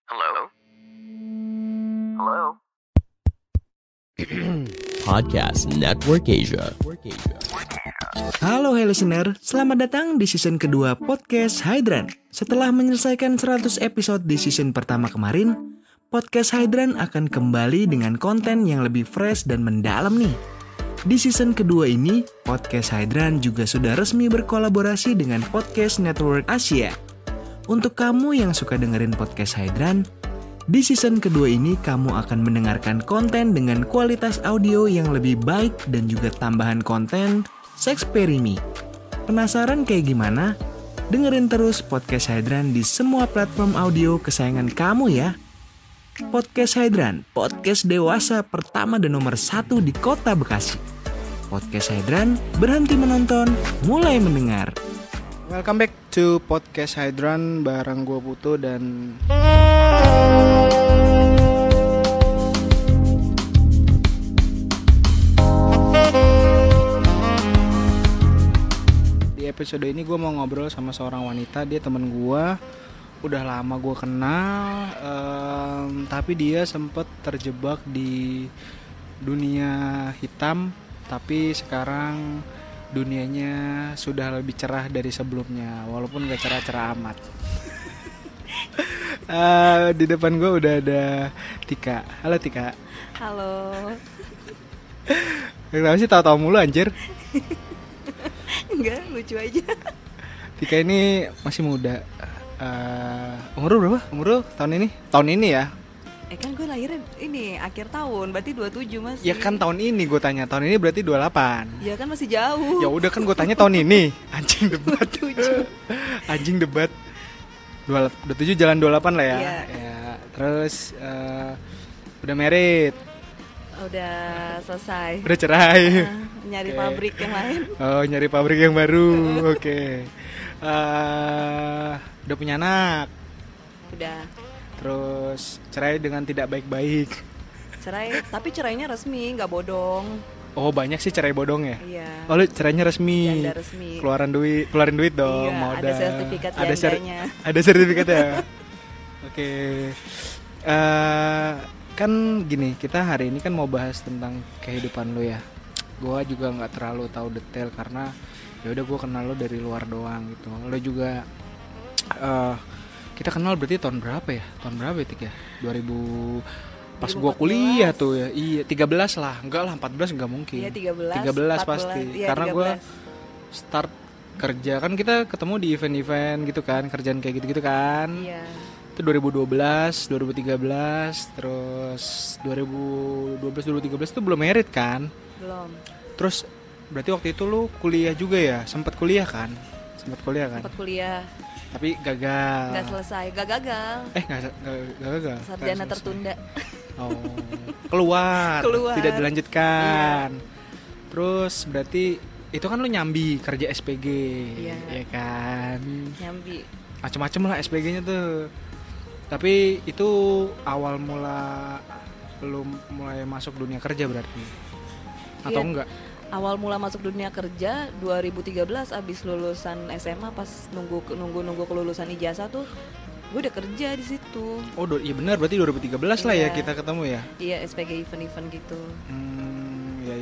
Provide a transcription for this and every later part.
Hello? Hello? Podcast Network Asia. Halo listener, selamat datang di season kedua Podcast Hydran. Setelah menyelesaikan 100 episode di season pertama kemarin, Podcast Hydran akan kembali dengan konten yang lebih fresh dan mendalam nih. Di season kedua ini, Podcast Hydran juga sudah resmi berkolaborasi dengan Podcast Network Asia. Untuk kamu yang suka dengerin Podcast Hydran, di season kedua ini kamu akan mendengarkan konten dengan kualitas audio yang lebih baik dan juga tambahan konten Sexperimi. Penasaran kayak gimana? Dengerin terus Podcast Hydran di semua platform audio kesayangan kamu ya. Podcast Hydran, podcast dewasa pertama dan nomor 1 di kota Bekasi. Podcast Hydran, berhenti menonton, mulai mendengar. Welcome back to Podcast Hydran bareng gue Putu dan di episode ini gue mau ngobrol sama seorang wanita. Dia temen gue, udah lama gue kenal, tapi dia sempet terjebak di dunia hitam. Tapi sekarang dunianya sudah lebih cerah dari sebelumnya, walaupun gak cerah-cerah amat. Di depan gue udah ada Tika. Halo Tika. Halo. Kenapa sih tahu-tahu mulu anjir? Enggak, lucu aja. Tika ini masih muda. Umur lu berapa? Umur lu tahun ini? Tahun ini ya? Kan gue lahirnya ini akhir tahun, berarti 27 masih. Ya kan tahun ini gue tanya. Tahun ini berarti 28. Ya kan masih jauh. Ya udah kan gue tanya tahun ini. Anjing debat. Anjing debat. 27 jalan 28 lah ya. Iya. Ya. Terus udah married. Udah selesai. Udah cerai. Nyari Oke. pabrik yang lain. Oh, nyari pabrik yang baru. Oke. Udah punya anak. Udah Terus cerai dengan tidak baik-baik. cerai, tapi cerainya resmi, nggak bodong. Oh, banyak sih cerai bodong ya? Iya. Oh, lu cerainya resmi. Janda resmi. Keluarin duit dong, Iya, modal. ada sertifikat Ada jandanya. ada sertifikatnya. Oke. Kan gini, kita hari ini kan mau bahas tentang kehidupan lu ya. Gua juga nggak terlalu tahu detail karena ya udah gua kenal lu dari luar doang gitu. Lu juga kita kenal berarti tahun berapa ya? Tahun berapa ya, Tik ya? 2000 pas gua 2014. kuliah tuh ya. Iya, 13 lah. Enggak lah, 14 enggak mungkin. Iya, 13, 13 pasti. 14. Iya, Karena gua 13. start kerja kan kita ketemu di event-event gitu kan, kerjaan kayak gitu-gitu kan. Iya. Itu 2012, 2013, terus 2012, 2013 itu belum married kan. Belum. Terus berarti waktu itu lu kuliah juga ya? Sempat kuliah kan? Sempat kuliah kan? Sempat kuliah, Tapi gagal. nggak selesai, nggak gagal. Nggak gagal. Sarjana Nggak selesai. tertunda. Oh, keluar. Keluar. Tidak dilanjutkan. Terus berarti itu kan lu nyambi kerja SPG, Iya. ya kan? Nyambi. Macem-macem lah SPG-nya tuh. Tapi itu awal mula lu mulai masuk dunia kerja berarti? Atau Iya. enggak? Awal mula masuk dunia kerja 2013 abis lulusan SMA, pas nunggu kelulusan ijazah tuh gue udah kerja di situ. Oh, iya benar, berarti 2013 lah ya Iya. kita ketemu ya. Iya, SPG event-event gitu. Ya.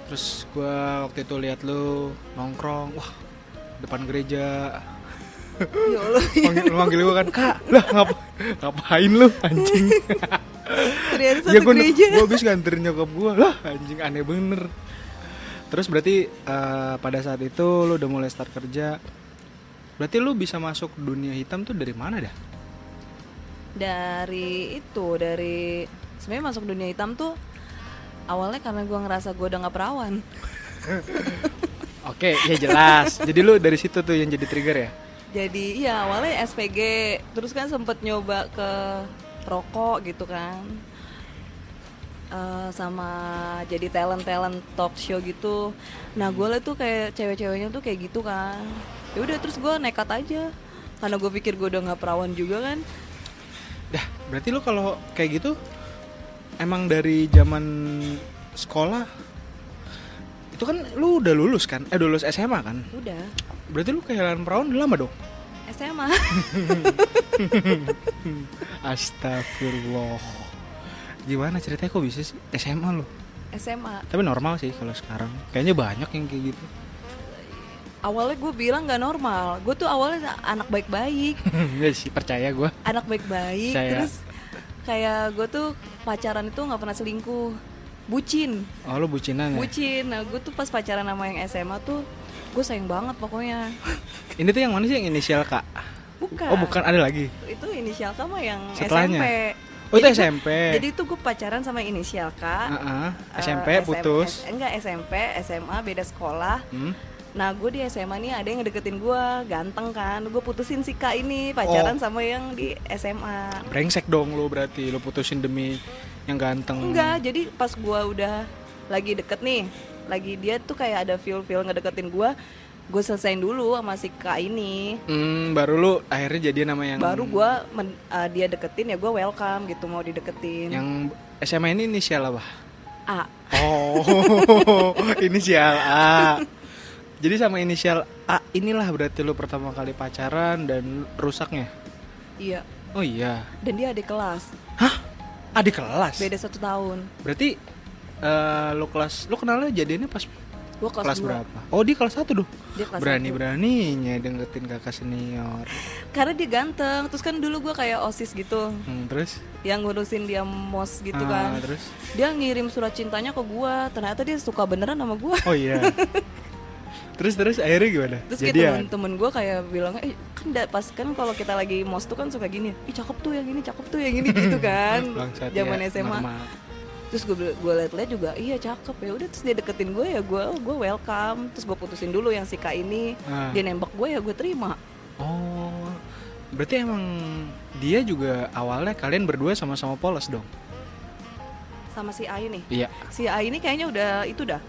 Terus gua waktu itu lihat lu nongkrong, wah, depan gereja. Ya Allah. Manggil gua kan, "Kak, lah ngapain lu anjing?" Ternyata Ya satu gereja. gue habis nganterin nyokap gue. Lah anjing, aneh bener. Terus berarti pada saat itu lu udah mulai start kerja. Berarti lu bisa masuk dunia hitam tuh dari mana dah? Dari sebenarnya masuk dunia hitam tuh awalnya karena gue ngerasa gue udah nggak perawan. Oke, ya jelas. Jadi lu dari situ tuh yang jadi trigger ya? Jadi iya, awalnya SPG, terus kan sempet nyoba ke rokok gitu kan. Sama jadi talent talk show gitu. Nah gue liat tuh kayak cewek-ceweknya tuh kayak gitu kan. Ya udah, terus gue nekat aja karena gue pikir gue udah nggak perawan juga kan. Dah, berarti lu kalau kayak gitu emang dari zaman sekolah itu kan lu udah lulus kan? Udah lulus SMA kan? Udah Berarti lu kehilangan perawan udah lama dong? SMA. Astagfirullah. Gimana ceritanya kok bisa sih SMA lo? SMA. Tapi normal sih kalau sekarang. Kayaknya banyak yang kayak gitu. Awalnya gue bilang nggak normal. Gue tuh awalnya anak baik-baik. Ya sih, percaya gue. Anak baik-baik. Saya. Terus kayak gue tuh pacaran itu nggak pernah selingkuh. Bucin. Oh, lo bucinan ya? Bucin. Nah gue tuh pas pacaran sama yang SMA tuh gue sayang banget pokoknya. Ini tuh yang mana sih, yang inisial K? Bukan. Oh, bukan, ada lagi. Itu inisial K mah yang Setelahnya? SMP. Oh, itu Jadi SMP. Jadi itu gue pacaran sama inisial K. SMP putus. Enggak, SMP, SMA beda sekolah. Nah gue di SMA nih ada yang ngedeketin gue, ganteng kan. Gue putusin si K ini, pacaran sama yang di SMA. Brengsek dong lo berarti, lo putusin demi yang ganteng. Enggak, jadi pas gue udah lagi deket nih, lagi dia tuh kayak ada feel ngedeketin gue selesain dulu sama si K ini. Baru lu akhirnya jadian sama yang... Baru gue dia deketin ya gue welcome gitu, mau dideketin. Yang SMA ini inisial apa? A. Oh, inisial A. Jadi sama inisial A inilah berarti lu pertama kali pacaran dan rusaknya? Iya. Oh iya. Dan dia adik kelas. Hah? Adik kelas? Beda 1 tahun. Berarti lu kenalnya jadiannya pas Gue kelas 2. berapa? Oh, dia kelas 1 dong? Dia kelas 1. Berani-beraninya deketin kakak senior. Karena dia ganteng. Terus kan dulu gue kayak OSIS gitu, Terus? yang ngurusin dia MOS gitu kan. Terus? Dia ngirim surat cintanya ke gue. Ternyata dia suka beneran sama gue. Oh iya. Terus akhirnya gimana? Terus kayak temen-temen gue kayak bilang, kan pas kan kalau kita lagi MOS tuh kan suka gini, cakep tuh yang ini, cakep tuh yang ini gitu kan. Bangsat, Zaman ya, SMA. normal. Terus gue liat-liat juga, iya cakep ya udah. Terus dia deketin gue ya gue welcome. Terus gue putusin dulu yang si K ini. Dia nembak gue ya gue terima. Oh, berarti emang dia juga awalnya kalian berdua sama-sama polos dong? Sama si A ini. Iya. Si A ini kayaknya udah itu dah.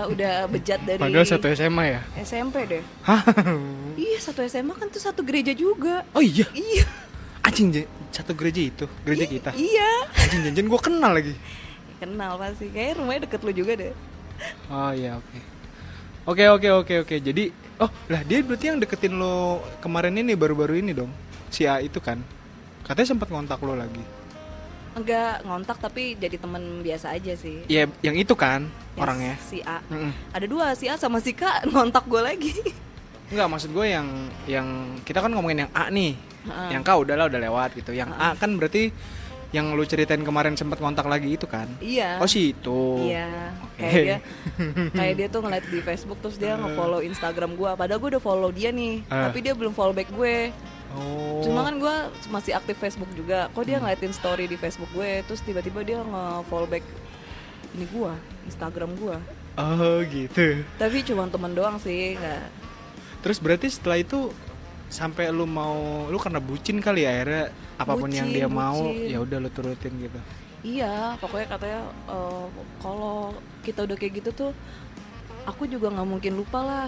udah bejat dari Padahal satu SMA ya? SMP deh. Hah? Iya, satu SMA kan tuh satu gereja juga. Oh iya? Iya. Anjing, satu gereja itu? Gereja kita? Iya. Anjing, janjian gue kenal lagi. Kenal pasti. Kayaknya rumahnya deket lu juga deh. Oh iya, oke. Oke. Jadi, oh lah dia berarti yang deketin lo kemarin ini, baru-baru ini dong? Si A itu kan? Katanya sempat ngontak lo lagi. Enggak ngontak tapi jadi temen biasa aja sih. Iya, yang itu kan Yang orangnya? Si A. Ada 2, si A sama si K ngontak gue lagi. Enggak, maksud gue yang kita kan ngomongin yang A nih. Yang K udah lewat gitu. Yang A kan berarti yang lu ceritain kemarin sempat ngontak lagi itu kan? Iya. Oh sih itu. Iya. Okay. Kayak dia tuh ngeliat di Facebook terus dia nge-follow Instagram gue. Padahal gue udah follow dia nih, tapi dia belum follow back gue. Oh. Cuma kan gue masih aktif Facebook juga. Kok dia ngeliatin story di Facebook gue, terus tiba-tiba dia nge-follow back ini gue, Instagram gue. Oh gitu. Tapi cuma teman doang sih, nggak. Terus berarti setelah itu sampai lu karena bucin kali ya, akhirnya apapun yang dia mau ya udah lu turutin gitu. Iya, pokoknya katanya kalau kita udah kayak gitu tuh aku juga nggak mungkin lupa lah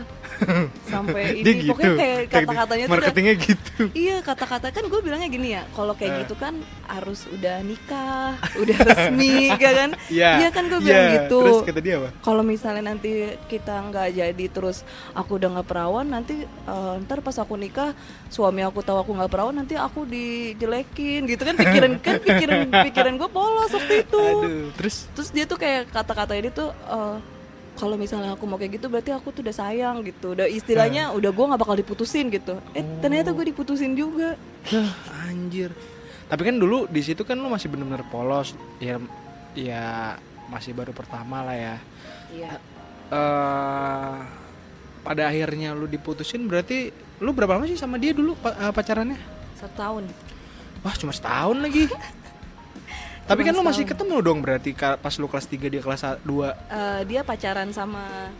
sampai ini. Gitu. Pokoknya kayak kata-katanya tuh marketingnya udah, gitu. Iya, kata-kata kan gue bilangnya gini ya, kalau kayak gitu kan harus udah nikah, udah resmi kan. Iya kan gue bilang gitu. Terus kata dia apa? Kalau misalnya nanti kita nggak jadi, terus aku udah nggak perawan, nanti ntar pas aku nikah suami aku tahu aku nggak perawan, nanti aku dijelekin gitu kan. Pikiran gue polos waktu itu. Aduh, terus dia tuh kayak kata-kata ini tuh kalau misalnya aku mau kayak gitu berarti aku tuh udah sayang gitu, udah istilahnya udah gue nggak bakal diputusin gitu. Ternyata gue diputusin juga. Anjir. Tapi kan dulu di situ kan lu masih benar-benar polos ya masih baru pertama lah ya. Iya. Pada akhirnya lu diputusin, berarti lu berapa lama sih sama dia dulu pacarannya? 1 tahun. Wah, cuma setahun lagi. Tapi kan lu masih ketemu dong berarti pas lu kelas 3 dia kelas 2. Dia pacaran sama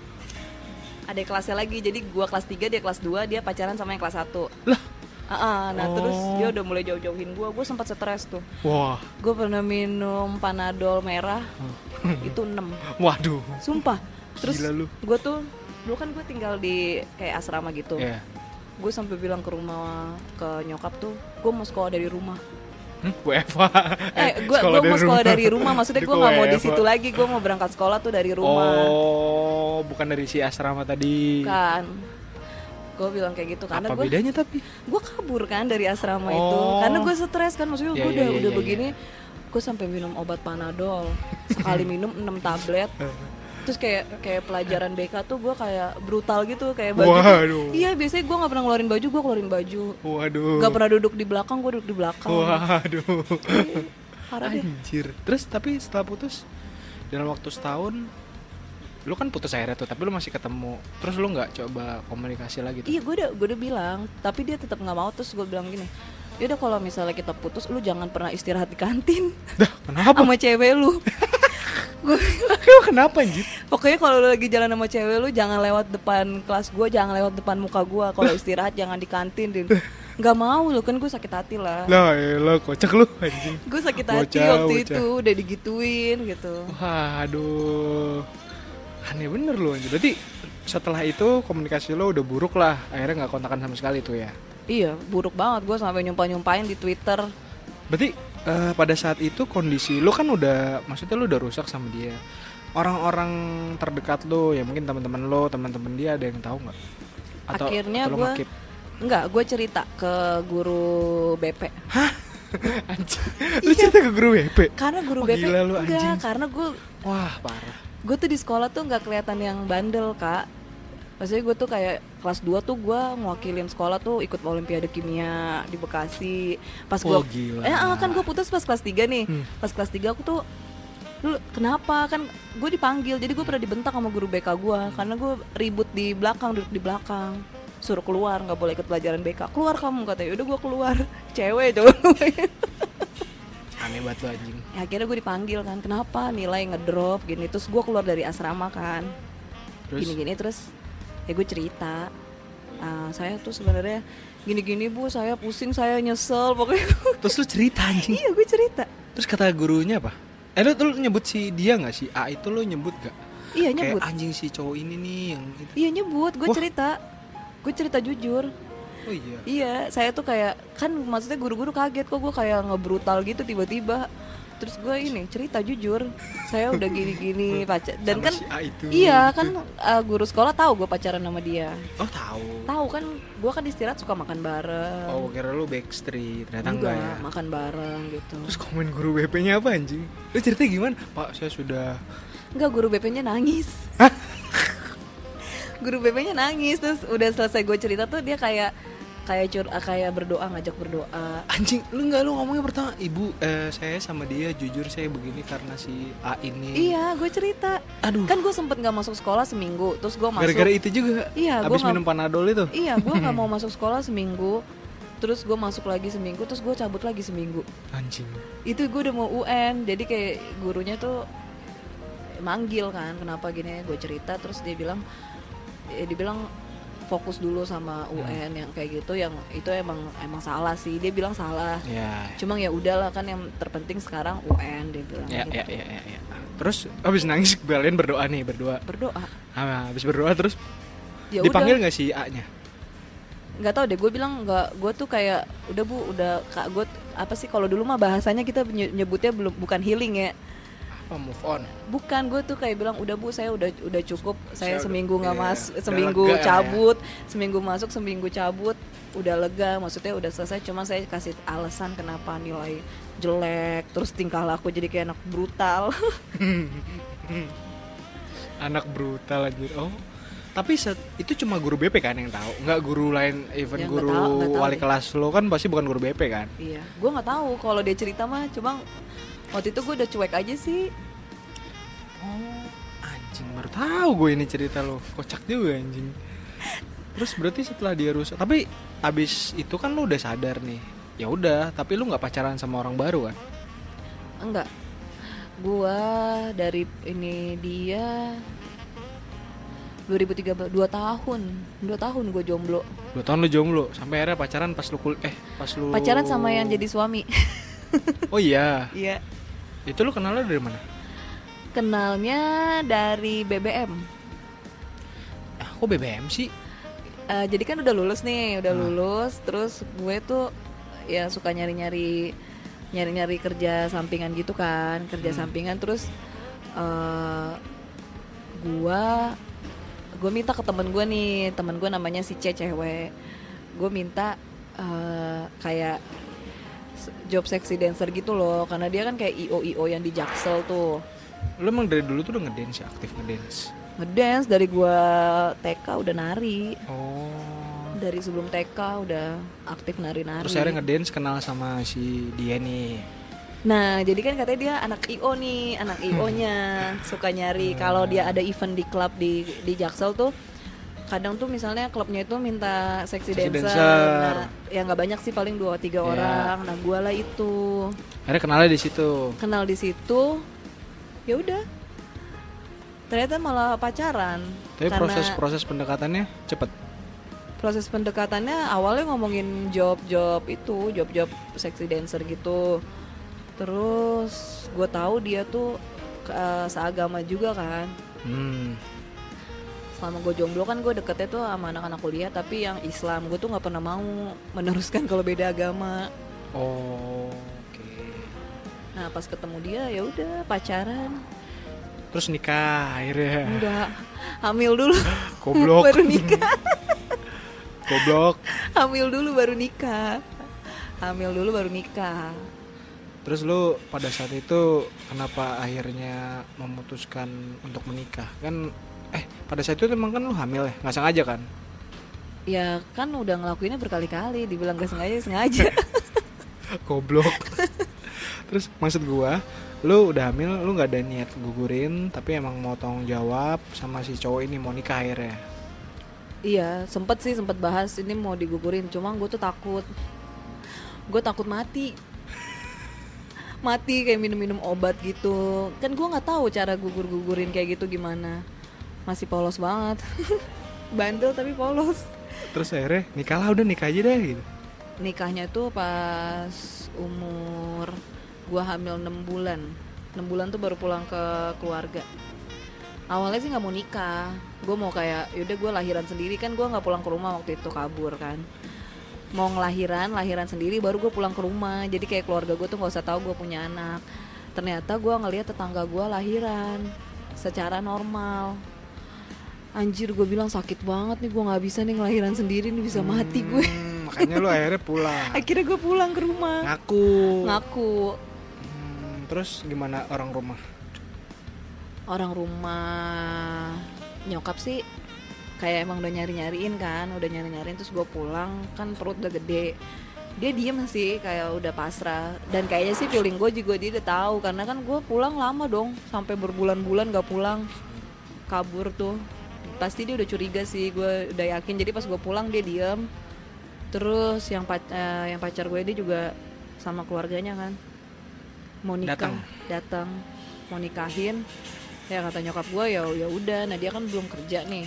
adik kelasnya lagi. Jadi gua kelas 3 dia kelas 2, dia pacaran sama yang kelas 1. Lah. Terus dia udah mulai jauh-jauhin gua sempat stres tuh. Wah. Gua pernah minum Panadol merah. Itu 6. Waduh. Sumpah. Terus gua tuh dulu kan gua tinggal di kayak asrama gitu. Yeah. Gue sampai bilang ke nyokap tuh, gue mau sekolah dari rumah. WFH. Gue mau sekolah dari rumah, maksudnya gue nggak mau di situ lagi, gue mau berangkat sekolah tuh dari rumah. Oh, bukan dari si asrama tadi. Kan, Gue bilang kayak gitu karena Apa bedanya tapi? gue kabur kan dari asrama itu Oh. karena gue stres kan, maksudnya Iya, gue iya, udah iya, begini, gue sampai minum obat Panadol sekali minum 6 tablet. Terus kayak pelajaran BK tuh gue kayak brutal gitu, kayak baju tuh- Waduh. iya biasanya gue nggak pernah ngeluarin baju, gue keluarin baju. Waduh. Nggak pernah duduk di belakang, gue duduk di belakang. Waduh. Parah deh. Anjir. Terus tapi setelah putus dalam waktu setahun, lu kan putus akhirnya tuh, tapi lu masih ketemu. Terus lu nggak coba komunikasi lagi tuh? Iya gue udah bilang, tapi dia tetap nggak mau. Terus gue bilang gini, yaudah kalau misalnya kita putus, lu jangan pernah istirahat di kantin Dah, kenapa? sama cewek lu. Gue Kenapa anjir? pokoknya kalau lu lagi jalan sama cewek lu jangan lewat depan kelas gue, jangan lewat depan muka gue. Kalau istirahat jangan di kantin, Din. Nggak mau lu kan, gue sakit hati lah. Lah, elah kocak lu anjing. Gue sakit hati Bocah, waktu bocah. itu udah digituin gitu. Waduh. Aneh bener lu anjir. Berarti setelah itu komunikasi lo udah buruk lah. Akhirnya nggak kontakan sama sekali tuh ya. Iya buruk banget, gue sampai nyumpahin di Twitter. Berarti pada saat itu kondisi lu kan udah, maksudnya lu udah rusak sama dia. Orang-orang terdekat lu, ya mungkin teman-teman lo, teman-teman dia ada yang tahu nggak? Akhirnya lu gue ngekip? gue cerita ke guru BP. Anjing. Lu cerita ke guru BP? Karena guru Wah, BP gila lu, anjing. enggak, karena Wah, parah. gue tuh di sekolah tuh nggak kelihatan yang bandel, Kak. Maksudnya gue tuh kayak kelas 2 tuh gue ngewakilin sekolah tuh ikut olimpiade kimia di Bekasi. Pas gue Oh, gila. kan gue putus pas kelas 3 nih. Pas kelas 3 aku tuh, lu kenapa, kan gue dipanggil. Jadi gue pernah dibentak sama guru BK gue karena gue ribut di belakang, duduk di belakang. Suruh keluar, nggak boleh ikut pelajaran BK. Keluar kamu, katanya. Udah gue keluar. Cewek coba. Aneh banget lu anjing. Ya, akhirnya gue dipanggil kan, kenapa nilai ngedrop gini. Terus gue keluar dari asrama kan, Terus? gini-gini. Terus ya gue cerita, saya tuh sebenarnya gini-gini bu, saya pusing, saya nyesel pokoknya. Terus lu cerita anjing. Iya gue cerita. Terus kata gurunya apa? Lu nyebut si dia nggak, si A itu lu nyebut gak? Iya Kayak nyebut. anjing si cowok ini nih yang itu. Iya nyebut, gue Wah. cerita. Gue cerita jujur. Oh iya. Iya, saya tuh kayak, kan maksudnya guru-guru kaget kok gue kayak ngebrutal gitu tiba-tiba. Terus gue ini cerita jujur, saya udah gini-gini pacar. Dan Sama kan si A itu. iya kan guru sekolah tahu gue pacaran sama dia. Oh tahu. Tahu kan, gue kan istirahat suka makan bareng. Oh kira lu backstreet, ternyata enggak ya. Makan bareng gitu. Terus komen guru BP-nya apa anjing? Lu ceritanya gimana? Pak, saya sudah. Enggak, guru BP-nya nangis. Guru BP-nya nangis. Terus udah selesai gue cerita tuh dia kayak berdoa, ngajak berdoa. Anjing, lu ngomongnya pertama, ibu, saya sama dia jujur saya begini karena si A ini. Iya, gue cerita. Aduh. Kan gue sempet nggak masuk sekolah seminggu. Terus gue masuk. Gara-gara itu juga. Iya, Habis gua minum Panadol itu. Iya, gue nggak mau masuk sekolah seminggu. Terus gue masuk lagi seminggu. Terus gue cabut lagi seminggu. Anjing. Itu gue udah mau UN. Jadi kayak gurunya tuh manggil kan, kenapa gini. Gue cerita, terus dia bilang fokus dulu sama UN yang kayak gitu, yang itu emang salah sih. Dia bilang salah. Ya. Cuma ya udahlah, kan yang terpenting sekarang UN, dia bilang Ya, gitu. ya. Terus habis nangis kalian berdoa. Berdoa. Habis berdoa terus Ya dipanggil udah. nggak si A-nya? Nggak tahu deh, gue bilang nggak, gue tuh kayak udah bu, udah kak, gue apa sih kalau dulu mah bahasanya kita nyebutnya bukan healing ya. Apa move on? Bukan, gue tuh kayak bilang udah bu, saya udah cukup, saya Saya seminggu udah- nggak iya, masuk, udah seminggu lega ya. cabut, seminggu masuk, seminggu cabut, udah lega, maksudnya udah selesai. Cuma saya kasih alasan kenapa nilai jelek, terus tingkah laku jadi kayak anak brutal. Anak brutal anjir. Oh. Tapi itu cuma guru BP kan yang tahu, nggak guru lain, even Ya, guru nggak tahu wali deh. kelas lo kan pasti bukan guru BP kan? Iya, gue nggak tahu kalau dia cerita mah, cuma waktu itu gue udah cuek aja sih. Oh, anjing baru tahu gue ini cerita lo, kocak juga anjing. Terus berarti setelah dia rusak, tapi abis itu kan lo udah sadar nih, ya udah, tapi lo nggak pacaran sama orang baru kan? Enggak, gue dari ini dia 2013, 2 tahun gue jomblo. 2 tahun lo jomblo, sampai akhirnya pacaran pas lo Pacaran sama yang jadi suami. Oh iya, Iya. itu lo kenalnya dari mana? Kenalnya dari BBM. Ah, kok BBM sih? Jadi kan udah lulus nih, lulus. Terus gue tuh ya suka nyari-nyari kerja sampingan gitu kan, gue minta ke temen gue nih, temen gue namanya si C, cewek. Gue minta kayak job sexy dancer gitu loh, karena dia kan kayak IO yang di Jaksel tuh. Lu emang dari dulu tuh udah ngedance ya, aktif ngedance? Ngedance dari gue TK udah nari. Oh. Dari sebelum TK udah aktif nari-nari. Terus akhirnya ngedance kenal sama si dia nih. Nah, jadi kan katanya dia anak IO nih, anak IO-nya suka nyari kalau dia ada event di klub di Jaksel tuh. Kadang tuh misalnya klubnya itu minta sexy dancer. Nah, ya nggak banyak sih, paling 2-3 orang. Nah, gua lah itu. Akhirnya kenalnya di situ. Kenal di situ. Ya udah. Ternyata malah pacaran. Tapi proses pendekatannya cepet. Proses pendekatannya awalnya ngomongin job sexy dancer gitu. Terus gue tahu dia tuh seagama juga kan. Selama gue jomblo kan gue deketnya tuh sama anak-anak kuliah tapi yang Islam. Gue tuh nggak pernah mau meneruskan kalau beda agama. Oh, oke. Nah pas ketemu dia ya udah pacaran. Terus nikah akhirnya. Enggak, hamil dulu. Goblok. Baru nikah. Goblok. Hamil dulu baru nikah. Terus lu pada saat itu kenapa akhirnya memutuskan untuk menikah? Kan pada saat itu emang kan lu hamil ya? Nggak sengaja kan? Ya kan udah ngelakuinnya berkali-kali, dibilang gak sengaja. Goblok. Terus maksud gua, lu udah hamil, lu nggak ada niat gugurin, tapi emang mau tanggung jawab sama si cowok ini, mau nikah akhirnya. Iya, sempet bahas ini mau digugurin, cuma gue tuh takut mati kayak minum obat gitu. Kan gue nggak tahu cara gugurin kayak gitu gimana, masih polos banget. Bandel tapi polos. Terus akhirnya nikah lah, udah nikah aja deh gitu. Nikahnya tuh pas umur gue hamil 6 bulan tuh baru pulang ke keluarga. Awalnya sih nggak mau nikah, gue mau kayak yaudah gue lahiran sendiri, kan gue nggak pulang ke rumah waktu itu, kabur kan. Mau lahiran sendiri baru gue pulang ke rumah, jadi kayak keluarga gue tuh nggak usah tahu gue punya anak. Ternyata gue ngelihat tetangga gue lahiran secara normal. Anjir, gue bilang sakit banget nih, gue nggak bisa nih ngelahiran sendiri nih, bisa mati gue. Makanya lu akhirnya pulang. Akhirnya gue pulang ke rumah. Ngaku. Terus gimana orang rumah? Orang rumah nyokap sih kayak emang udah nyariin terus gue pulang kan perut udah gede. Dia diem sih kayak udah pasrah, dan kayaknya sih feeling gue juga dia udah tahu karena kan gue pulang lama dong, sampai berbulan-bulan gak pulang, kabur tuh. Pasti dia udah curiga sih, gue udah yakin. Jadi pas gue pulang dia diem. Terus yang pacar gue dia juga sama keluarganya kan mau nikah, datang mau nikahin. Ya kata nyokap gue ya udah, nah dia kan belum kerja nih.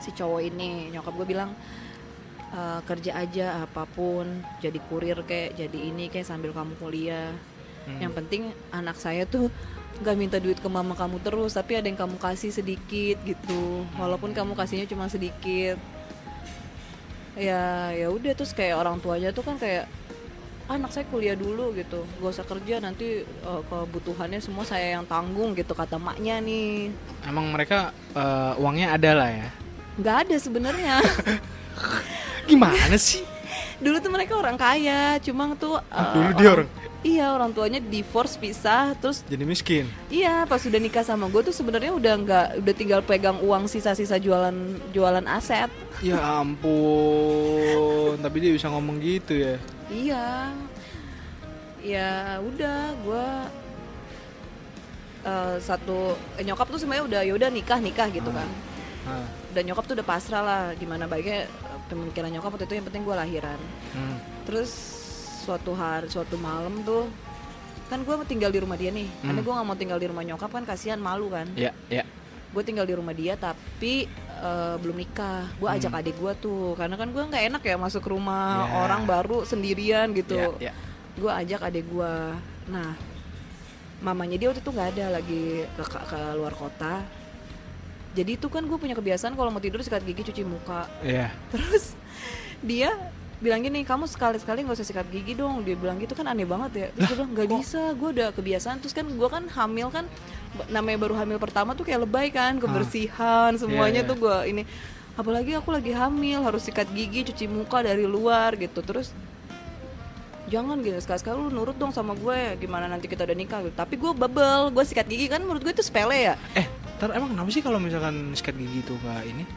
Si cowok ini, nyokap gue bilang kerja aja apapun, jadi kurir kayak jadi ini kayak sambil kamu kuliah. Yang penting anak saya tuh nggak minta duit ke mama kamu terus, tapi ada yang kamu kasih sedikit gitu, walaupun kamu kasihnya cuma sedikit. Ya udah, terus kayak orang tuanya tuh kan kayak anak saya kuliah dulu gitu, gak usah kerja, nanti kebutuhannya semua saya yang tanggung gitu, kata maknya nih. Emang mereka uangnya ada lah ya? Nggak ada sebenarnya. Gimana sih? Dulu tuh mereka orang kaya, cuma tuh dulu dia orang. Iya, orang tuanya divorce, pisah, terus jadi miskin. Iya, pas udah nikah sama gue tuh sebenarnya udah tinggal pegang uang sisa-sisa jualan aset. Ya ampun, tapi dia bisa ngomong gitu ya. Iya. Ya udah, gue nyokap tuh sebenarnya udah nikah gitu kan. Dan nyokap tuh udah pasrah lah, gimana baiknya pemikiran nyokap waktu itu, yang penting gue lahiran. Terus suatu malam tuh kan gue tinggal di rumah dia nih, karena gue nggak mau tinggal di rumah nyokap kan, kasihan, malu kan. Iya. Gue tinggal di rumah dia tapi belum nikah. Gue ajak adik gue tuh, karena kan gue nggak enak ya masuk rumah orang baru sendirian gitu. Gue ajak adik gue. Nah, mamanya dia waktu itu nggak ada, lagi ke luar kota. Jadi itu kan gue punya kebiasaan kalau mau tidur sikat gigi, cuci muka. Terus dia bilang gini, kamu sekali-sekali nggak usah sikat gigi dong. Dia bilang gitu kan aneh banget ya. Terus gue bilang nggak bisa, gue udah kebiasaan. Terus kan gue kan hamil kan, namanya baru hamil pertama tuh kayak lebay kan, kebersihan semuanya tuh gue ini. Apalagi aku lagi hamil, harus sikat gigi, cuci muka dari luar gitu. Terus jangan gitu, sekali-sekali lu nurut dong sama gue, gimana nanti kita udah nikah gitu. Tapi gue bebel, gue sikat gigi kan menurut gue itu sepele ya. Emang kenapa sih kalau misalkan sikat gigi itu nggak ini?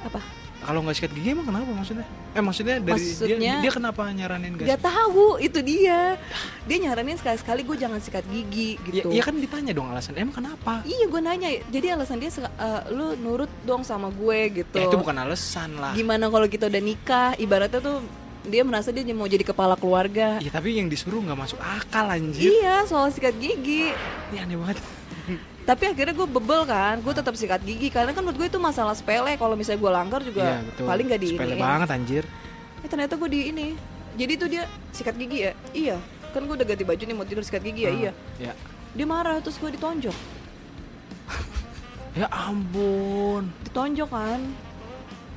Apa? Kalau nggak sikat gigi emang kenapa maksudnya? Maksudnya dari dia kenapa nyaranin gak tahu, itu dia nyaranin sekali-sekali gue jangan sikat gigi gitu. Ya kan ditanya dong alasan, emang kenapa? Iya gue nanya, jadi alasan dia lu nurut dong sama gue gitu. Ya itu bukan alasan lah. Gimana kalau kita udah nikah, ibaratnya tuh dia merasa dia mau jadi kepala keluarga. Iya tapi yang disuruh nggak masuk akal anjir. Iya, soal sikat gigi. Ini aneh banget. Tapi akhirnya gue bebel kan, gue tetap sikat gigi karena kan menurut gue itu masalah sepele. Kalau misalnya gue langgar juga paling gak diiniin. Sepele banget anjir. Ternyata gue di ini. Jadi tuh dia sikat gigi ya? Iya. Kan gue udah ganti baju nih mau tidur sikat gigi ya? Iya. Dia marah terus gue ditonjok. Ya ampun. Ditonjok kan.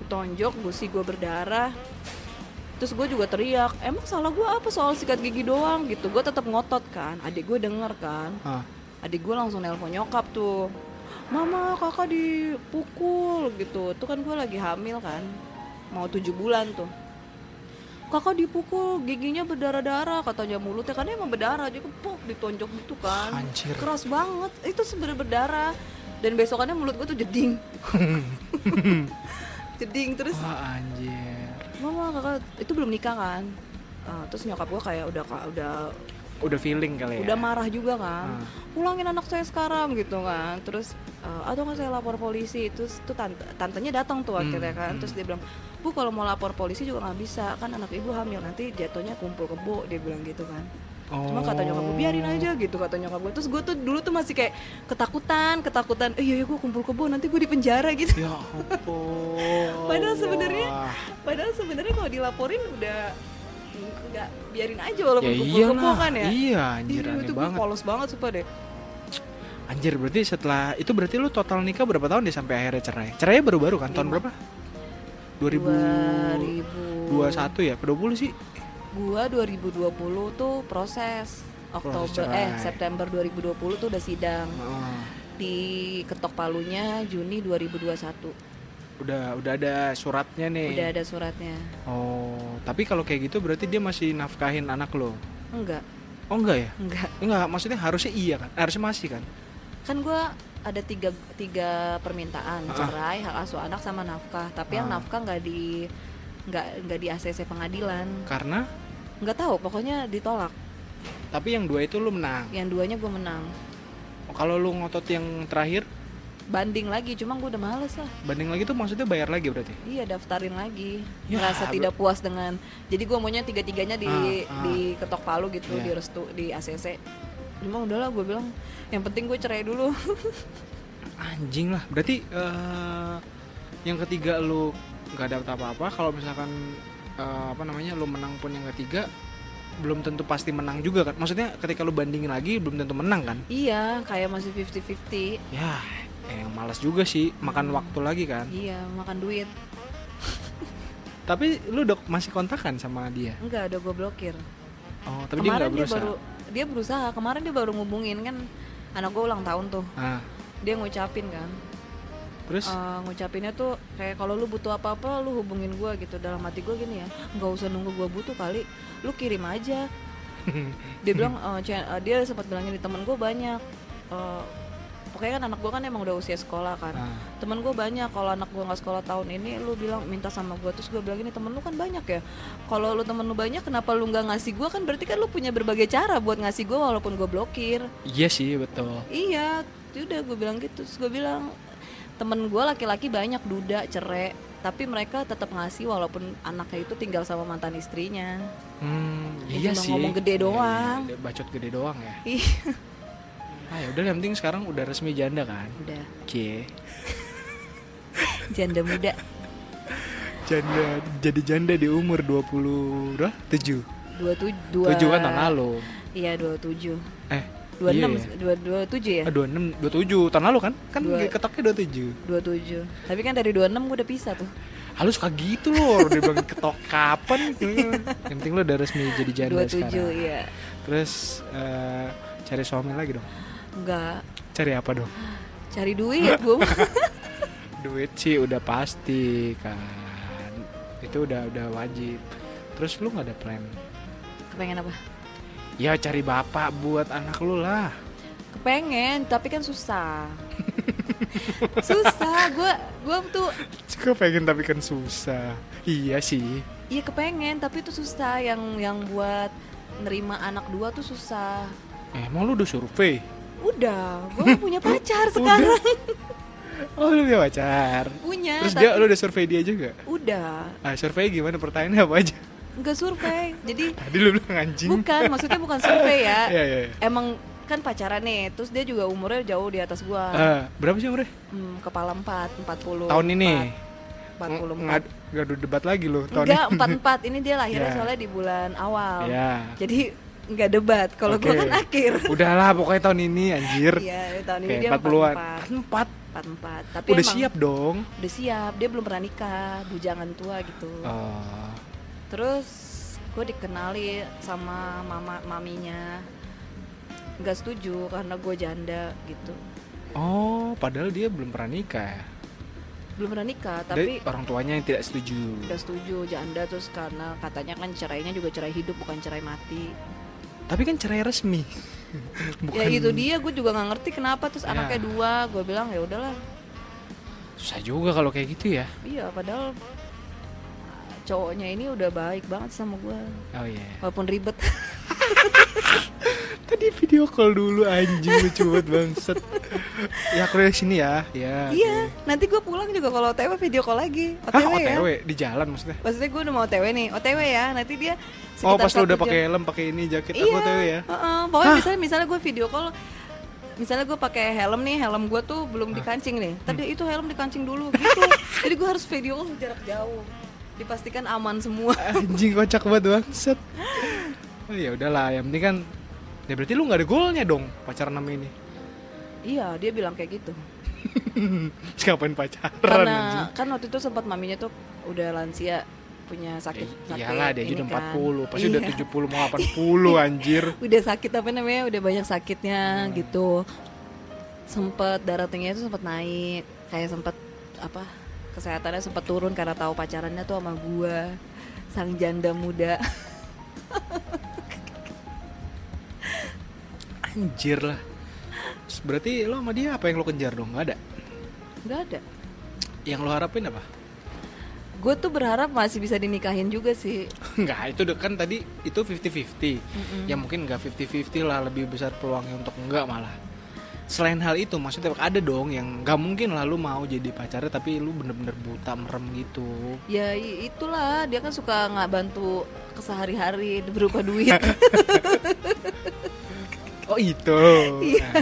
Ditonjok, gusi gue berdarah. Terus gue juga teriak, emang salah gue apa soal sikat gigi doang gitu. Gue tetap ngotot kan, adik gue denger kan. Adik gue langsung nelpon nyokap tuh, mama kakak dipukul gitu. Tuh kan gue lagi hamil kan, mau 7 bulan tuh. Kakak dipukul, giginya berdarah-darah katanya, mulutnya kan emang berdarah. Jadi kepuk ditonjok gitu kan. Anjir. Keras banget, itu sebenarnya berdarah. Dan besokannya mulut gue tuh jeding. Jeding terus. Wah anjir. Mama kakak itu belum nikah kan. Terus nyokap gue kayak udah feeling kali ya. Udah marah juga kan. Pulangin anak saya sekarang gitu kan. Terus atau nggak saya lapor polisi. Terus tuh tantenya datang tuh akhirnya kan. Terus dia bilang, Bu kalau mau lapor polisi juga nggak bisa kan, anak ibu hamil, nanti jatuhnya kumpul kebo. Dia bilang gitu kan. Cuma kata nyokap gue biarin aja gitu, kata nyokap gue. Terus gue tuh dulu tuh masih kayak ketakutan. Iya gue kumpul kebo nanti gue di penjara gitu. Ya ampun. Padahal sebenarnya kalau dilaporin udah nggak, biarin aja walaupun kumpul kebo kan ya. Iya anjir, aneh itu banget. Gue polos banget sumpah deh. Anjir, berarti setelah itu berarti lu total nikah berapa tahun deh sampai akhirnya cerai? Cerainya baru-baru kan? Tahun berapa? 2021 ya? 20 sih? Gua 2020 tuh proses September 2020 tuh udah sidang. Di Ketok Palunya Juni 2021. Udah ada suratnya nih. Udah ada suratnya. Oh, tapi kalau kayak gitu berarti dia masih nafkahin anak lo? Enggak. Oh enggak ya? Enggak, maksudnya harusnya iya kan? Harusnya masih kan? Kan gua ada tiga permintaan, cerai, hak asuh anak sama nafkah. Tapi yang nafkah nggak di ACC pengadilan. Karena? Nggak tahu, pokoknya ditolak. Tapi yang 2 itu lu menang? Yang 2-nya gue menang. Kalau lu ngotot yang terakhir? Banding lagi, cuma gue udah males lah. Banding lagi tuh maksudnya bayar lagi berarti? Iya, daftarin lagi. Ya, Merasa tidak puas dengan, jadi gue maunya 3-3-nya di Ketok Palu gitu, di restu, di ACC. Cuma udahlah gue bilang, yang penting gue cerai dulu. Anjing lah, berarti yang ketiga lu nggak dapet apa-apa. Kalau misalkan lu menang pun yang ketiga belum tentu pasti menang juga kan? Maksudnya ketika lu bandingin lagi belum tentu menang kan? Iya, kayak masih 50-50. Ya, yang malas juga sih, makan waktu lagi kan? Iya, makan duit. Tapi lu udah masih kontakan sama dia? Enggak, udah gue blokir. Oh, tapi kemarin dia nggak berusaha? Dia berusaha, kemarin dia baru ngubungin kan, anak gue ulang tahun tuh. Dia ngucapin kan. Terus? Ngucapinnya tuh kayak kalau lu butuh apa-apa lu hubungin gue gitu. Dalam hati gue gini ya, nggak usah nunggu gue butuh kali, lu kirim aja. Dia bilang, dia sempat bilangin di temen gue banyak. Pokoknya kan anak gue kan emang udah usia sekolah kan. Temen gue banyak, kalau anak gue nggak sekolah tahun ini, lu bilang minta sama gue. Terus gue bilang gini, temen lu kan banyak ya. Kalau lu temen lu banyak, kenapa lu nggak ngasih gue? Kan berarti kan lu punya berbagai cara buat ngasih gue walaupun gue blokir. Iya sih, betul. Iya, udah gue bilang gitu. Terus gue bilang, temen gue laki-laki banyak duda, cerai, tapi mereka tetap ngasih walaupun anaknya itu tinggal sama mantan istrinya. Iya cuma sih. Ngomong gede doang. Iya, bacot gede doang ya. Iya. Ya udah, yang penting sekarang udah resmi janda kan? Udah. Janda muda. Jadi janda di umur 27 kan tahun lalu. Iya 27. 26 iya. 27 ya? 27 tahun lalu kan? Kan ketoknya 27. 27. Tapi kan dari 26 gue udah pisah tuh. Halus suka gitu loh, dia bilang ketok kapan gitu. Yang penting lo udah resmi jadi janda 27 sekarang. iya. Terus cari suami lagi dong. Enggak, Cari apa dong? cari duit gue. Duit sih udah pasti kan. Itu udah wajib. Terus lu nggak ada plan? Kepengen apa? Ya cari bapak buat anak lu lah. Kepengen, tapi kan susah. Susah, gue tuh Kepengen tapi kan susah. Iya sih. iya kepengen, tapi itu susah. Yang buat nerima anak 2 tuh susah. Emang lu udah survei? Udah, gue punya pacar sekarang. Oh lu punya pacar. Punya, Terus tapi lu udah survei dia juga? udah. Survei gimana, pertanyaannya apa aja? Enggak survei. Jadi Tadi lu bilang anjing. bukan, maksudnya bukan survei ya. Iya. Emang kan pacaran nih, terus dia juga umurnya jauh di atas gua. Berapa sih umurnya? Kepala 40. Tahun ini? 44. Ngadu debat lagi lu tahun Enggak, ini. 44. Ini dia lahirnya Ya. soalnya di bulan awal. Ya. Jadi enggak debat. Kalau gua Oke. kan akhir. Udahlah pokoknya tahun ini anjir. Iya, tahun ini Oke, dia 40-an. 44. 44. Tapi Udah emang siap dong. Udah siap. Dia belum pernah nikah, bujangan tua gitu. Oh. Terus gue dikenali sama maminya, nggak setuju karena gue janda gitu. Oh, padahal dia belum pernah nikah ya. Belum pernah nikah, Dari tapi orang tuanya yang tidak setuju. nggak setuju janda, terus karena katanya kan cerainya juga cerai hidup bukan cerai mati. Tapi kan cerai resmi. Ya itu dia, gue juga nggak ngerti kenapa. Terus Ya. anaknya 2, gue bilang ya udahlah. Susah juga kalau kayak gitu ya. Iya, padahal cowoknya ini udah baik banget sama gue, Oh iya. walaupun ribet. Tadi video call dulu anjing, lucu banget bangset. Ya aku dari sini ya. Ya. Iya, nanti gue pulang juga kalau OTW video call lagi. Hah, OTW ya. OTW di jalan maksudnya? Maksudnya gue udah mau OTW nih, OTW ya. Nanti dia Oh, pas lu 1 udah pakai jam. helm, pakai ini jaket Iya, aku OTW ya. Pokoknya misalnya gue video call, misalnya gue pakai helm nih, helm gue tuh belum dikancing nih. Tadi itu helm dikancing dulu gitu. Jadi gue harus video call jarak jauh. Dipastikan aman semua. Anjing kocak banget bangset. Oh ya udahlah, yang penting kan ya berarti lu nggak ada goalnya dong pacaran sama ini. Iya, dia bilang kayak gitu. Ngapain pacaran Karena anjing? kan waktu itu sempat maminya tuh udah lansia, punya sakit. Iyalah dia ini udah kan. 40, pasti Iya. udah 70 mau 80 anjir. Udah sakit apa namanya, udah banyak sakitnya gitu. Sempet darah tingginya tuh sempet naik, kayak sempet apa, kesehatannya sempet turun karena tahu pacarannya tuh sama gua, sang janda muda. Anjir lah. Terus berarti lo sama dia apa yang lo kejar dong? Gak ada? Nggak ada. Yang lo harapin apa? Gue tuh berharap masih bisa dinikahin juga sih. Enggak, itu kan tadi itu 50-50. Ya mungkin enggak 50-50 lah, lebih besar peluangnya untuk enggak malah. Selain hal itu, maksudnya ada dong yang enggak mungkin lah lu mau jadi pacarnya tapi lu bener-bener buta merem gitu. Ya itulah, dia kan suka nggak bantu kesehari-hari berupa duit. Oh itu. Nah,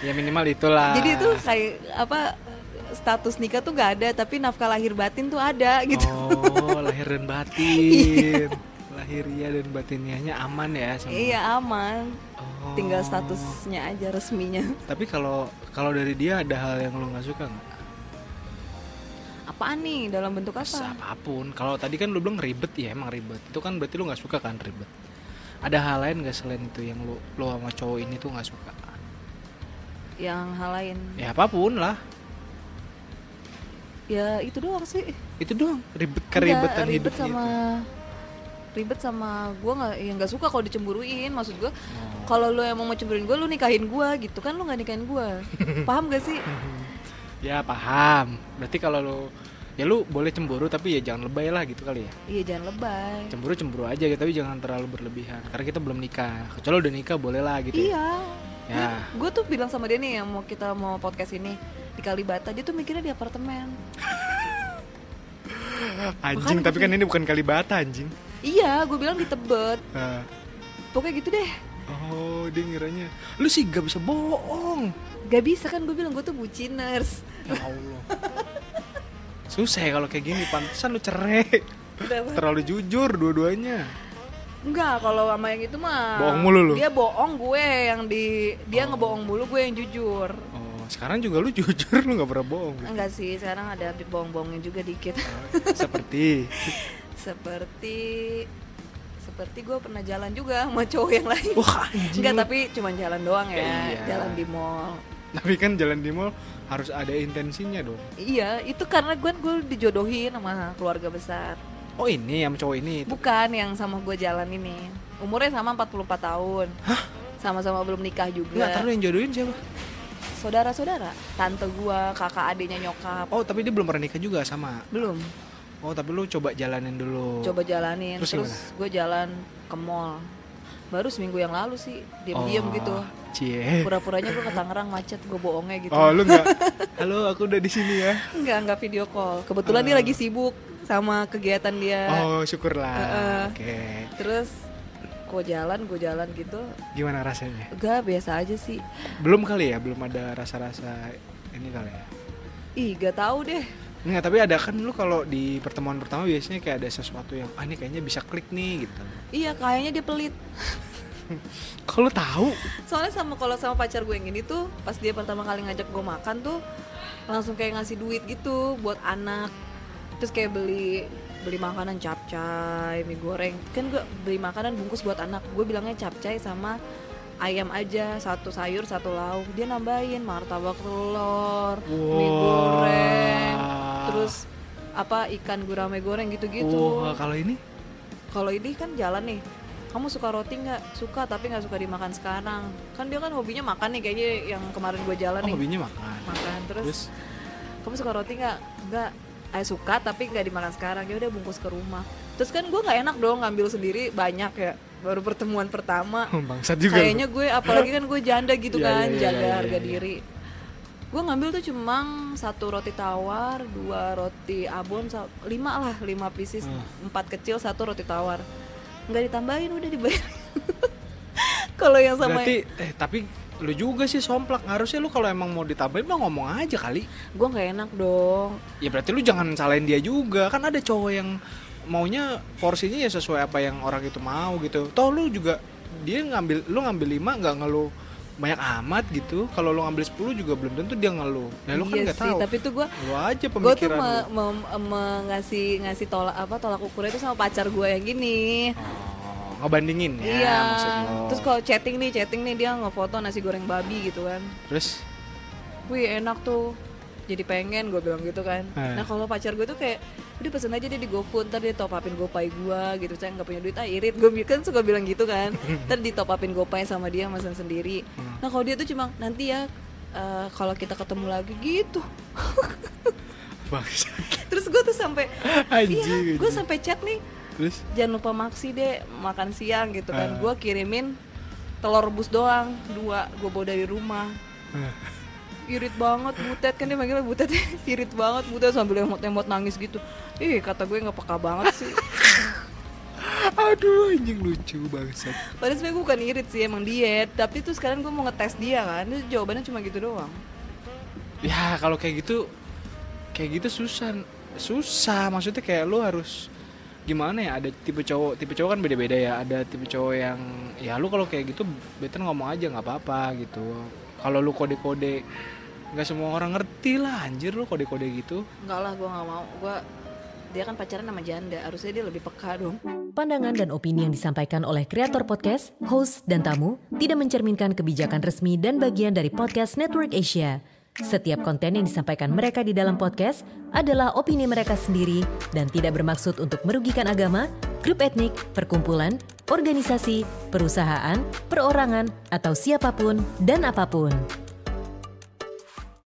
ya minimal itulah. Jadi itu kayak apa, status nikah tuh nggak ada, tapi nafkah lahir batin tuh ada gitu. Oh, lahir dan batin. Lahiriah dan batiniahnya aman ya sama. Iya aman. Oh. Tinggal statusnya aja resminya. Tapi kalau dari dia ada hal yang lo nggak suka nggak? Apaan nih, dalam bentuk apa? Apapun. Kalau tadi kan lu bilang ribet, ya emang ribet. Itu kan berarti lu nggak suka kan ribet. Ada hal lain nggak selain itu yang lu sama cowok ini tuh nggak suka? Yang hal lain? Ya apapun lah. Ya itu doang sih. Itu doang. Keribetan Nggak, hidup gitu. Ribet sama gue nggak suka kalau dicemburuin. Maksud gue, kalau lu emang mau cemburuin gue, lu nikahin gue gitu kan, lu nggak nikahin gue. Paham gak sih? Ya paham. Berarti kalau lu boleh cemburu tapi ya jangan lebay lah gitu kali ya. Iya jangan lebay. Cemburu aja gitu, tapi jangan terlalu berlebihan. Karena kita belum nikah. Kecuali udah nikah boleh lah gitu. Iya. Ya. Gue tuh bilang sama dia nih, yang kita mau podcast ini di Kalibata, dia tuh mikirnya di apartemen. Anjing, Makanya tapi kan ini bukan Kalibata anjing. Iya, gue bilang di Tebet. Pokoknya gitu deh. Oh, dia ngiranya lu sih gak bisa bohong. Gak bisa kan, gue bilang gue tuh buciners. Ya Allah. Susah ya kalau kayak gini, pantesan lu cerai. Kenapa? Terlalu jujur dua-duanya. Enggak, kalau sama yang itu mah Bohong mulu lu? Dia bohong, gue yang dia ngebohong mulu, gue yang jujur. Oh, sekarang juga lu jujur, lu gak pernah bohong gitu. Enggak sih, sekarang ada bohong-bohongnya juga dikit. Seperti Seperti gue pernah jalan juga sama cowok yang lain. wah anjing. Enggak, lu. tapi cuma jalan doang ya, Iya. jalan di mall. Tapi kan jalan di mall harus ada intensinya dong. Iya, itu karena gue dijodohin sama keluarga besar. Oh ini yang cowok ini. Bukan yang sama gue jalan ini. Umurnya sama 44 tahun. Hah? Sama-sama belum nikah juga. Enggak, taruh yang jodohin siapa? Saudara-saudara, tante gue, kakak adiknya nyokap. Oh tapi dia belum pernah nikah juga sama. Belum. Oh tapi lu coba jalanin dulu. Coba jalanin. Terus Terus gue jalan ke mall. Baru seminggu yang lalu sih, diam-diam gitu. Cie. Pura-puranya gue ke Tangerang macet, gue bohongnya gitu. Oh lu enggak. Halo, aku udah di sini ya. Enggak video call. Kebetulan dia lagi sibuk sama kegiatan dia. Oh, syukurlah. Oke. Terus gue jalan gitu. Gimana rasanya? Enggak, biasa aja sih. Belum kali ya, belum ada rasa-rasa ini kali ya. Ih, gak tahu deh. Enggak, tapi ada kan lu kalau di pertemuan pertama biasanya kayak ada sesuatu yang ini kayaknya bisa klik nih gitu. Iya, kayaknya dia pelit. Kalau tahu, Soalnya kalau sama pacar gue yang ini tuh, pas dia pertama kali ngajak gue makan tuh langsung kayak ngasih duit gitu buat anak. Terus kayak beli makanan capcay, mie goreng. Kan gue beli makanan bungkus buat anak. Gue bilangnya capcay sama ayam aja, 1 sayur 1 lauk. Dia nambahin martabak telur, mie goreng, terus ikan gurame goreng gitu-gitu. Wah, kalau ini Kalau ini kan jalan nih, kamu suka roti nggak? Suka, tapi nggak suka dimakan sekarang. Kan dia kan hobinya makan nih, kayaknya yang kemarin gue jalan nih. hobinya makan. Terus kamu suka roti nggak? Nggak. Suka tapi nggak dimakan sekarang. Ya udah bungkus ke rumah. Terus kan gue nggak enak dong ngambil sendiri banyak ya. Baru pertemuan pertama. Bangsat juga. Kayaknya gue, apalagi kan gue janda gitu Iya, kan, iya, jaga iya, harga iya. diri. Gue ngambil tuh cuma 1 roti tawar, 2 roti abon, 5 pieces, 4 kecil, 1 roti tawar. Nggak ditambahin, udah dibayar. Kalau yang sama Berarti tapi lu juga sih somplak. Harusnya lu kalau emang mau ditambahin mah ngomong aja kali. gue nggak enak dong. Ya berarti lu jangan salahin dia juga. Kan ada cowok yang maunya porsinya ya sesuai apa yang orang itu mau gitu. Toh lu juga lu ngambil 5 nggak ngeluh banyak amat gitu. Kalau lu ngambil 10 juga belum tentu dia ngeluh. Nah lu kan Iya nggak sih, tahu. tapi tuh gue Aja tuh pemikiran ngasih tolak ukur itu sama pacar gue yang gini. Oh, ngebandingin ya Iya. maksud lo. Terus kalau chatting nih dia ngefoto nasi goreng babi gitu kan. Terus Wih enak tuh, jadi pengen, gue bilang gitu kan. Nah kalau pacar gue tuh kayak udah pesen aja dia di GoFood, ntar dia top upin GoPay gue gitu. Saya nggak punya duit, irit. Gue kan suka bilang gitu kan. Ntar di top upin GoPay sama dia, mesen sendiri. Nah kalau dia tuh cuma nanti ya kalau kita ketemu lagi gitu. bangsat. Terus gue tuh sampai Anjing, gue sampai chat nih, Terus jangan lupa maksi deh makan siang gitu kan. Gue kirimin telur rebus doang 2, gue bawa dari rumah. Irit banget Butet, kan dia manggilnya Butet. Irit banget Butet sambil emot-emot nangis gitu. Kata gue nggak peka banget sih. aduh anjing lucu bangsat. Padahal sebenarnya gue bukan irit sih, emang diet. Tapi tuh sekarang gue mau ngetes dia kan. Terus jawabannya cuma gitu doang. Ya kalau kayak gitu susah. Maksudnya kayak lu harus gimana ya, ada tipe cowok kan beda-beda ya. Ada tipe cowok yang ya lu kalau kayak gitu better ngomong aja nggak apa-apa gitu. Kalau lu kode-kode, nggak semua orang ngerti lah anjir lu kode-kode gitu. Enggak lah, gue nggak mau. Dia kan pacaran sama janda, harusnya dia lebih peka dong. Pandangan dan opini yang disampaikan oleh kreator podcast, host, dan tamu tidak mencerminkan kebijakan resmi dan bagian dari Podcast Network Asia. Setiap konten yang disampaikan mereka di dalam podcast adalah opini mereka sendiri dan tidak bermaksud untuk merugikan agama, grup etnik, perkumpulan, organisasi, perusahaan, perorangan, atau siapapun dan apapun.